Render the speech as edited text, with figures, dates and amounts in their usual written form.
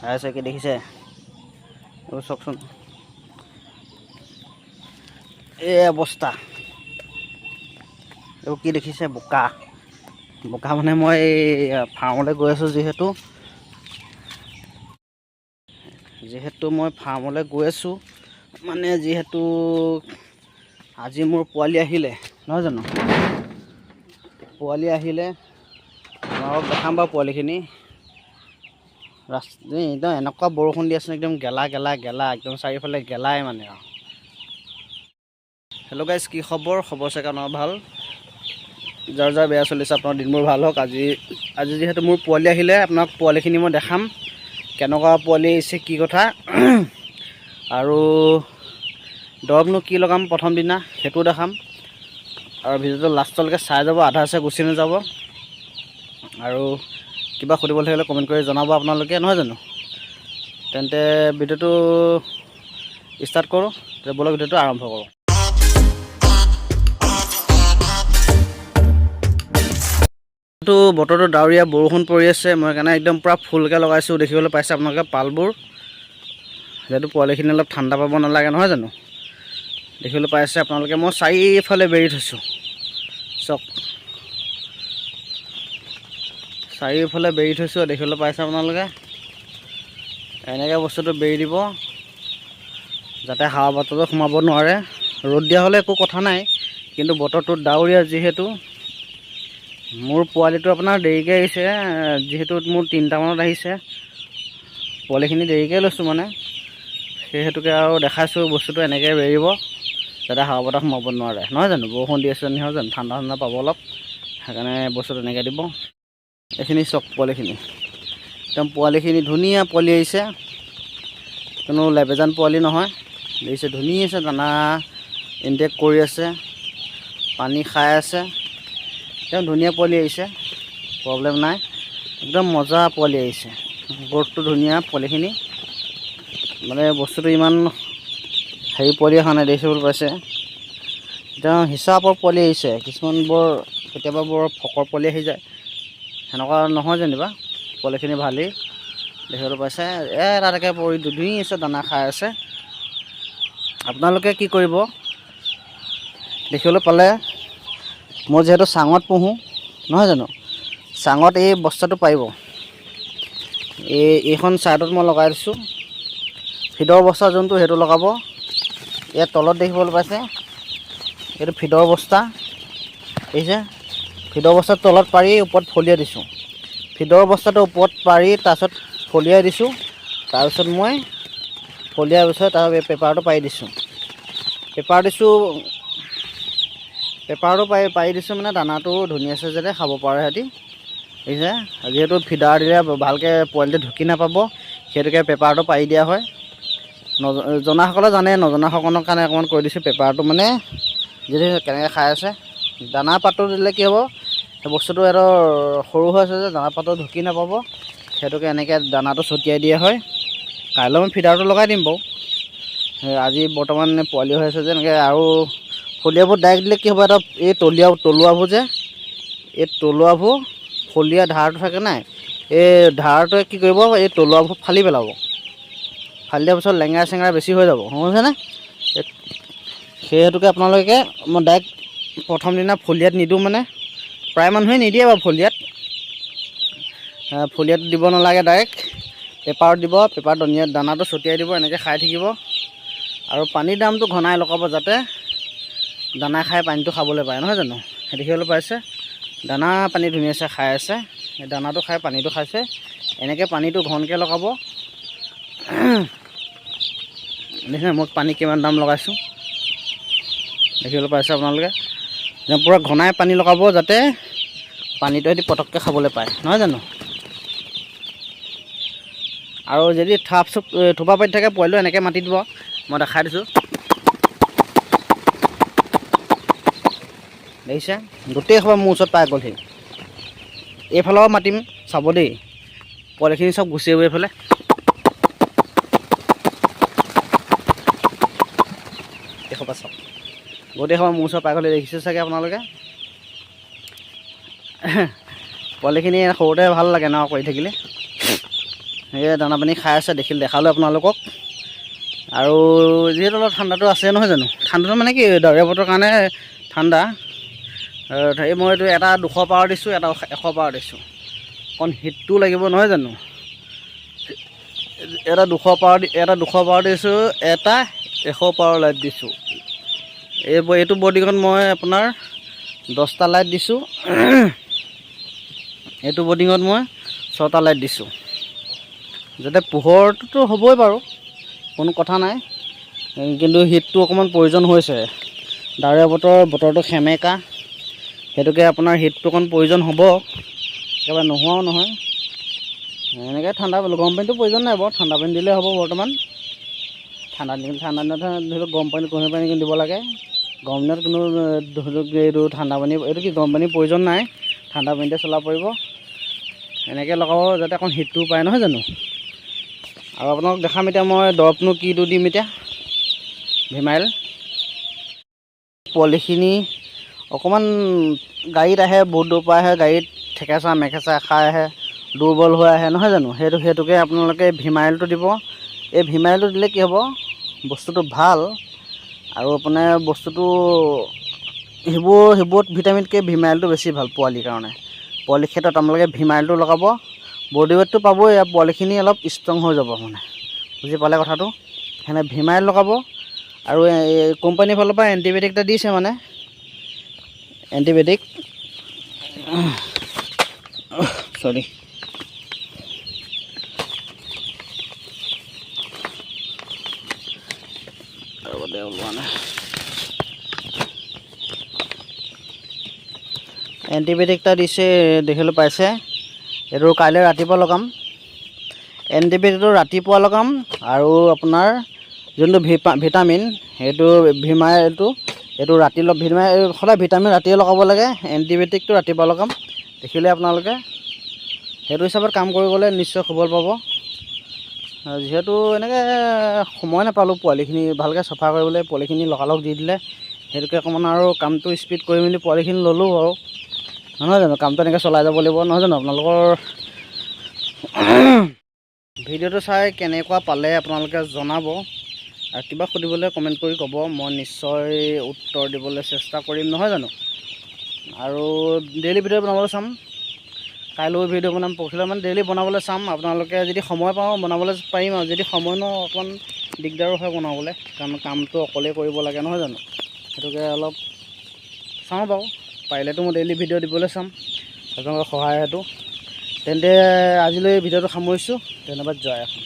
খাই আছে কি দেখিছে এইবোৰ চাওকচোন এই অৱস্থা এইবোৰ কি দেখিছে বোকা বোকা মানে মই ফাৰ্মলৈ গৈ আছোঁ যিহেতু মই ফাৰ্মলৈ গৈ আছোঁ মানে যিহেতু আজি মোৰ পোৱালি আহিলে নহয় জানো পোৱালি আহিলে আপোনালোকক দেখাম বাৰু পোৱালিখিনি একদম এনেকুৱা বৰষুণ দি আছে একদম গেলা একদম চাৰিওফালে গেলাই মানে আৰু হেল্ল' গাইজ কি খবৰ চাগে ন ভাল যাৰ বেয়া চলিছে আপোনাৰ দিনবোৰ ভাল হওক আজি যিহেতু মোৰ পোৱালি আহিলে আপোনাক পোৱালিখিনি মই দেখাম কেনেকুৱা পোৱালি আহিছে কি কথা আৰু দৰৱনো কি লগাম প্ৰথম দিনা সেইটো দেখাম আৰু ভিডিঅ'টো লাষ্টলৈকে চাই যাব আধা গুচি নাযাব আৰু কিবা সুধিব থাকিলে কমেণ্ট কৰি জনাব আপোনালোকে নহয় জানো তেন্তে ভিডিঅ'টো ষ্টাৰ্ট কৰোঁ ব'লক ভিডিঅ'টো আৰম্ভ কৰোঁ বতৰটো ডাৱৰীয়া বৰষুণ পৰি আছে মই সেইকাৰণে একদম পূৰা ফুলকৈ লগাইছোঁ দেখিবলৈ পাইছে আপোনালোকে পালবোৰ যিহেতু পোৱালিখিনি অলপ ঠাণ্ডা পাব নালাগে নহয় জানো দেখিবলৈ পাইছে আপোনালোকে মই চাৰিওফালে বেৰি থৈছোঁ চাওক চাৰিওফালে বেৰি থৈছোঁ দেখিবলৈ পাইছে আপোনালোকে এনেকৈ বস্তুটো বেৰি দিব যাতে হাৱা বতাহটো সোমাব নোৱাৰে ৰ'দ দিয়া হ'লে একো কথা নাই কিন্তু বতৰটো ডাৱৰীয়া যিহেতু মোৰ পোৱালিটো আপোনাৰ দেৰিকৈ আহিছে যিহেতু মোৰ 3টা মানত আহিছে পোৱালিখিনি দেৰিকৈ লৈছোঁ মানে সেই হেতুকে আৰু দেখাইছোঁ বস্তুটো এনেকৈ বেৰিব যাতে হাৱা বতাহ সোমাব নোৱাৰে নহয় জানো বৰষুণ দি আছে নহয় জানো ঠাণ্ডা পাব অলপ সেইকাৰণে বস্তুটো এনেকৈ দিব এইখিনি চক পোৱালিখিনি একদম পোৱালিখিনি ধুনীয়া পোৱালি আহিছে কোনো লেবেজান পোৱালি নহয় দেখিছে ধুনীয়া আছে দানা ইনটেক কৰি আছে পানী খাই আছে একদম ধুনীয়া পোৱালি আহিছে প্ৰব্লেম নাই একদম মজা পোৱালি আহিছে গ্ৰথটো ধুনীয়া পোৱালিখিনি মানে বস্তুটো ইমান হেৰি পোৱালি অহা নাই দেখিবলৈ পাইছে একদম হিচাপৰ পোৱালি আহিছে কিছুমান কেতিয়াবা বৰ ফকৰ পোৱালি আহি যায় সেনেকুৱা নহয় যেনিবা পোৱালিখিনি ভালেই দেখিবলৈ পাইছে তাতকৈ পৰি ধুনীয়া আছে দানা খাই আছে আপোনালোকে কি কৰিব দেখিবলৈ পালে মই যিহেতু চাঙত পুহোঁ নহয় জানো চাঙত এই বস্তাটো পাৰিব এইখন চাইডত মই লগাই দিছোঁ ফিডৰ বস্তা যোনটো সেইটো লগাব ইয়াত তলত দেখিবলৈ পাইছে এইটো ফিডৰ বস্তা দেখিছে ফিডৰ বস্তাৰ তলত পাৰি ওপৰত ফলিয়াই দিছোঁ ফিডৰ বস্তাটো ওপৰত পাৰি তাৰপিছত ফলিয়াই দিছোঁ তাৰপিছত মই ফলিয়াৰ পিছত তাৰ পেপাৰটো পাৰি দিছোঁ পেপাৰটো পাৰি দিছোঁ মানে দানাটো ধুনীয়াছে যাতে খাব পাৰে সিহঁতি দেখিছে যিহেতু ফিডাৰ দিলে ভালকৈ পোৱালিটো ঢুকি নাপাব সেইটোকে পেপাৰটো পাৰি দিয়া হয় জনাসকলে জানে নজনাসকলৰ কাৰণে অকণমান কৈ দিছোঁ পেপাৰটো মানে যদি কেনেকৈ খাই আছে দানা পাতটো দিলে কি হ'ব সেই বস্তুটো সৰু হৈ আছে যে দানা পাতটো ঢুকি নাপাব সেইটোকে এনেকৈ দানাটো ছটিয়াই দিয়া হয় কাইলৈ মই ফিডাৰটো লগাই দিম বাৰু আজি বৰ্তমান পোৱালি হৈ আছে যে এনেকৈ আৰু ফলিয়াবোৰ ডাইৰেক্ট দিলে কি হ'ব এই তলুৱাবোৰ যে এই তলুৱাবোৰ ফলিয়া ধাৰটো থাকে নাই এই ধাৰটোৱে কি কৰিব এই তলুৱাবোৰ ফালি পেলাব ফালি দিয়াৰ পিছত লেঙেৰা চেঙেৰা বেছি হৈ যাব শুনিছেনে সেই হেতুকে আপোনালোকে মই ডাইৰেক্ট প্ৰথম দিনা ফলিয়াত নিদিওঁ মানে প্ৰায় মানুহে নিদিয়ে বাৰু ফলিয়াত দিব নালাগে ডাইৰেক্ট পেপাৰত দিব পেপাৰত দানাটো ছটিয়াই দিব এনেকৈ খাই থাকিব আৰু পানীৰ দামটো ঘনাই লগাব যাতে দানা খাই পানীটো খাবলৈ পায় নহয় জানো সেই দেখিবলৈ পাইছে দানা পানী ধুনীয়াছে খাই আছে এই দানাটো খাই পানীটো খাইছে এনেকৈ পানীটো ঘনকৈ লগাব দেখিছে মই পানী কিমান দাম লগাইছোঁ দেখিবলৈ পাইছে আপোনালোকে পূৰা ঘনাই পানী লগাব যাতে পানীটো সিহঁতি পটককৈ খাবলৈ পায় নহয় জানো আৰু যদি থোপা পাতি থাকে পোৱালিটো এনেকৈ মাতি দিব মই দেখাই দিছোঁ দেখিছে গোটেই সবা মোৰ ওচৰত পাই গ'লহি এইফালেও মাতিম চাব দেই পোৱালিখিনি চব গুচি আহিব এইফালে এসোপা চাওক গোটেই সবা মোৰ ওচৰত পাই গ'লে দেখিছে চাগে আপোনালোকে পোৱালিখিনি সৰুতে ভাল লাগে ন কৰি থাকিলে এই দানা পানী খাই আছে দেখালোঁ আপোনালোকক। আৰু যিহেতু অলপ ঠাণ্ডাটো আছে নহয় জানো, ঠাণ্ডাটো মানে কি ডাৱৰীয়া বতৰৰ কাৰণে ঠাণ্ডা। মই এইটো এটা 200 পাৱাৰ দিছোঁ, এটা 100 পাৱাৰ দিছোঁ, অকণ হিটটো লাগিব নহয় জানো। এটা 200 পাৱাৰ দিছোঁ, এটা 100 পাৱাৰ লাইট দিছোঁ। এইটো বৰ্ডিঙত মই আপোনাৰ 10টা লাইট দিছোঁ, এইটো বৰ্ডিঙত মই 6টা লাইট দিছোঁ, যাতে পোহৰটোতো হ'বই বাৰু, কোনো কথা নাই, কিন্তু হিটটো অকণমান প্ৰয়োজন হৈছে। ডাৱৰীয়া বতৰটো সেমেকা, সেইটোকে আপোনাৰ হিটটো অকণ প্ৰয়োজন হ'ব, একেবাৰে নোহোৱাও নহয়। এনেকৈ গৰম পানীটো প্ৰয়োজন নাই বাৰু, ঠাণ্ডা পানী দিলেই হ'ব বৰ্তমান। ঠাণ্ডা দিনত ধৰি লওক গৰম পানী কুহুমীয়া পানী দিব লাগে। গৰম দিনত কোনো ধৰি লওক এইটো ঠাণ্ডা পানী, এইটো কি গৰম পানীৰ প্ৰয়োজন নাই, ঠাণ্ডা পানীতে চলাব পাৰিব। এনেকৈ লগাব যাতে অকণ হিটটো পায় নহয় জানো। আৰু আপোনালোক দেখাম এতিয়া মই দৰৱনো কিটো দিম এতিয়া, ভিমাইল। পোৱালিখিনি অকণমান গাড়ীত আহে, বহুত দূৰৰ পৰা আহে, গাড়ীত ঠেকেচা মেকেচা খাই আহে, দুৰ্বল হৈ আহে নহয় জানো। সেইটোকে আপোনালোকে ভিমাইলটো দিব। এই ভিমাইলটো দিলে কি হ'ব, বস্তুটো ভাল, আৰু আপোনাৰ বস্তুটো সেইবোৰত ভিটামিনতকৈ ভিমাইলটো বেছি ভাল পোৱালিৰ কাৰণে। পোৱালিৰ ক্ষেত্ৰত আপোনালোকে ভিমাইলটো লগাব, বডি ৱেটটো পাবই, পোৱালিখিনি অলপ ষ্ট্ৰং হৈ যাব মানে, বুজি পালে কথাটো। সেনে ভিমাইল লগাব। আৰু কোম্পানীৰ ফালৰ পৰা এণ্টিবায়'টিক এটা দিছে, মানে এণ্টিবায়'টিক, চৰি ওলোৱা নাই, এণ্টিবায়'টিক এটা দিছে, দেখিবলৈ পাইছে। এইটো কাইলৈ ৰাতিপুৱা লগাম, এণ্টিবায়'টিকটো ৰাতিপুৱা লগাম। আৰু আপোনাৰ যোনটো ভিটামিন, সেইটো ভিমাইলটো, এইটো ৰাতি সদায় ভিটামিন ৰাতিয়ে লগাব লাগে, এণ্টিবায়'টিকটো ৰাতিপুৱা লগাম। দেখিলে আপোনালোকে সেইটো হিচাপত কাম কৰি গ'লে নিশ্চয় সবল পাব। যিহেতু এনেকৈ সময় নাপালোঁ পোৱালিখিনি ভালকৈ চফা কৰিবলৈ, পোৱালিখিনি লগালগ দি দিলে, সেইটোকে অকণমান আৰু কামটো স্পীড কৰি মেলি পোৱালিখিনি ল'লোঁ আৰু, নহয় জানো। কামটো এনেকৈ চলাই যাব লাগিব নহয় জানো। আপোনালোকৰ ভিডিঅ'টো চাই কেনেকুৱা পালে আপোনালোকে জনাব, আৰু কিবা সুধিবলৈ কমেণ্ট কৰি ক'ব, মই নিশ্চয় উত্তৰ দিবলৈ চেষ্টা কৰিম নহয় জানো। আৰু ডেইলি ভিডিঅ' বনাবলৈ চাম, কাইলৈও ভিডিঅ' বনাম, পৰহিলৈ মানে ডেইলি বনাবলৈ চাম। আপোনালোকে যদি সময় পাওঁ বনাবলৈ পাৰিম, আৰু যদি সময় ন অকণমান দিগদাৰো হয় বনাবলৈ, কাৰণ কামটো অকলেই কৰিব লাগে নহয় জানো। সেইটোকে অলপ চাওঁ বাৰু, পাৰিলেতো মই ডেইলি ভিডিঅ' দিবলৈ চাম, আপোনালোকৰ সহায়তো। তেন্তে আজিলৈ ভিডিঅ'টো সামৰিছোঁ, ধন্যবাদ, জয় অসম।